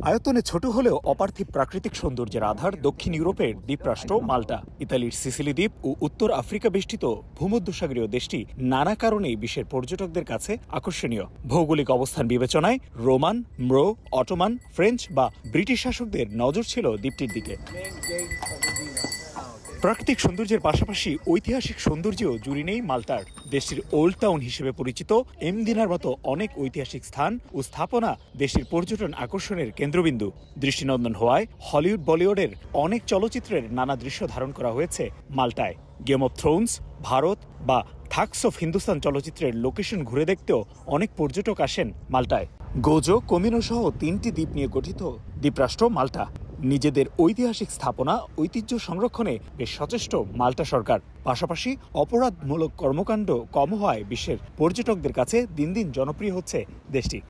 আয়তনে ছোট হলেও অপার্থিব প্রাকৃতিক সৌন্দর্যের আধার দক্ষিণ ইউরোপের দ্বীপরাষ্ট্র মাল্টা। ইতালির সিসিলি দ্বীপ ও উত্তর আফ্রিকা বেষ্টিত ভূমধ্যসাগরীয় দেশটি নানা কারণেই বিশ্বের পর্যটকদের কাছে আকর্ষণীয়। ভৌগোলিক অবস্থান বিবেচনায় রোমান, ম্রো, অটোমান, ফ্রেঞ্চ বা ব্রিটিশ শাসকদের নজর ছিল দ্বীপটির দিকে। প্রাকৃতিক সৌন্দর্যের পাশাপাশি ঐতিহাসিক সৌন্দর্যও জুড়ি নেই মাল্টার। দেশটির ওল্ড টাউন হিসেবে পরিচিত এমদিনার মতো অনেক ঐতিহাসিক স্থান ও স্থাপনা দেশটির পর্যটন আকর্ষণের কেন্দ্রবিন্দু। দৃষ্টিনন্দন হওয়ায় হলিউড বলিউডের অনেক চলচ্চিত্রের নানা দৃশ্য ধারণ করা হয়েছে মাল্টায়। গেম অব থ্রোনস, ভারত বা থাগস অফ হিন্দুস্তান চলচ্চিত্রের লোকেশন ঘুরে দেখতেও অনেক পর্যটক আসেন মাল্টায়। গোজো, কমিনো সহ 3টি দ্বীপ নিয়ে গঠিত দ্বীপরাষ্ট্র মাল্টা। নিজেদের ঐতিহাসিক স্থাপনা ঐতিহ্য সংরক্ষণে বেশ সচেষ্ট মাল্টা সরকার। পাশাপাশি অপরাধমূলক কর্মকাণ্ড কম হওয়ায় বিশ্বের পর্যটকদের কাছে দিন দিন জনপ্রিয় হচ্ছে দেশটি।